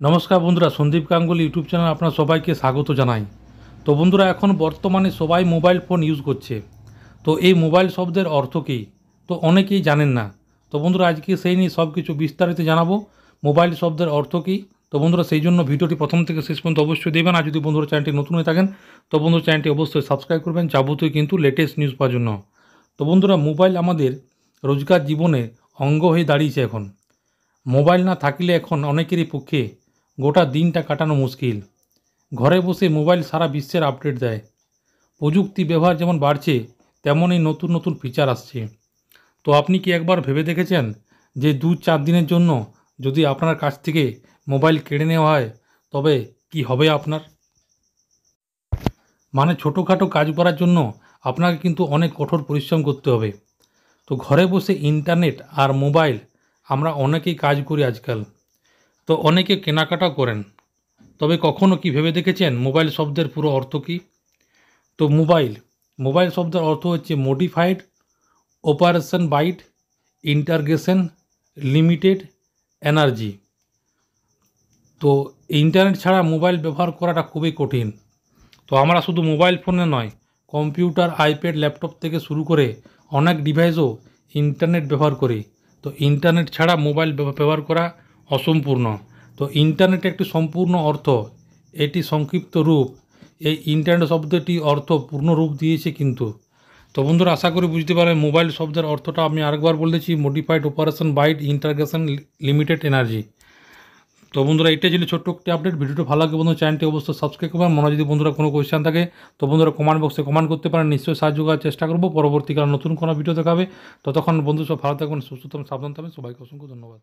নমস্কার বন্ধুরা, Sandeep Ganguly YouTube channel আপনার সবাইকে স্বাগত জানাই। তো বন্ধুরা, এখন বর্তমানে সবাই মোবাইল ফোন ইউজ করছে। তো এই মোবাইল শব্দের অর্থ কী, তো অনেকেই জানেন না। তো বন্ধুরা, আজকে সেই নিয়ে সব কিছু বিস্তারিত জানাবো, মোবাইল শব্দের অর্থ কী। তো বন্ধুরা, সেই জন্য ভিডিওটি প্রথম থেকে শেষ পর্যন্ত অবশ্যই দেবেন। আর যদি বন্ধুরা চ্যানেলটি নতুন হয়ে থাকেন তো বন্ধুরা চ্যানেলটি অবশ্যই সাবস্ক্রাইব করবেন যাবতীয় কিন্তু লেটেস্ট নিউজ পাওয়ার জন্য। তো বন্ধুরা, মোবাইল আমাদের রোজকার জীবনে অঙ্গ হয়ে দাঁড়িয়েছে এখন। মোবাইল না থাকলে এখন অনেকেরই পক্ষে গোটা দিনটা কাটানো মুশকিল। ঘরে বসে মোবাইল সারা বিশ্বের আপডেট দেয়। প্রযুক্তি ব্যবহার যেমন বাড়ছে, তেমনই নতুন নতুন ফিচার আসছে। তো আপনি কি একবার ভেবে দেখেছেন যে 2-4 দিনের জন্য যদি আপনার কাছ থেকে মোবাইল কেড়ে নেওয়া হয় তবে কি হবে আপনার? মানে ছোটোখাটো কাজ করার জন্য আপনাকে কিন্তু অনেক কঠোর পরিশ্রম করতে হবে। তো ঘরে বসে ইন্টারনেট আর মোবাইল আমরা অনেকেই কাজ করি আজকাল। তো অনেকে কেনাকাটাও করেন। তবে কখনও কি ভেবে দেখেছেন মোবাইল শব্দের পুরো অর্থ কী? তো মোবাইল শব্দের অর্থ হচ্ছে modified operation byte integration limited energy. তো ইন্টারনেট ছাড়া মোবাইল ব্যবহার করাটা খুবই কঠিন। তো আমরা শুধু মোবাইল ফোনে নয়, কম্পিউটার, আইপ্যাড, ল্যাপটপ থেকে শুরু করে অনেক ডিভাইসও ইন্টারনেট ব্যবহার করি। তো ইন্টারনেট ছাড়া মোবাইল ব্যবহার করা অসম্পূর্ণ। তো ইন্টারনেট একটি সম্পূর্ণ অর্থ, এটি সংক্ষিপ্ত রূপ। এই ইন্টারনেট শব্দটি অর্থ পূর্ণ রূপ দিয়েছে কিন্তু। তো বন্ধুরা, আশা করি বুঝতে পারবেন মোবাইল শব্দের অর্থটা আমি আরেকবার বলেছি, modified operation byte integration limited energy. তো বন্ধুরা, এটাই ছিল ছোট্ট একটি আপডেট। ভিডিওটা ভালো লাগে বন্ধু চ্যানেলটি অবশ্যই সাবস্ক্রাইব করবেন। মনে যদি বন্ধুরা কোনো কোয়েশ্চেন থাকে তো বন্ধুরা কমেন্ট বক্সে কমেন্ট করতে পারেন, নিশ্চয়ই সাহায্য করার চেষ্টা করবো। পরবর্তীকালে নতুন কোনো ভিডিও দেখাবে। ততক্ষণ বন্ধু সব ভালো থাকবেন, সুস্থ থাকবেন, সাবধান থাকবেন। সবাইকে অসংখ্য ধন্যবাদ।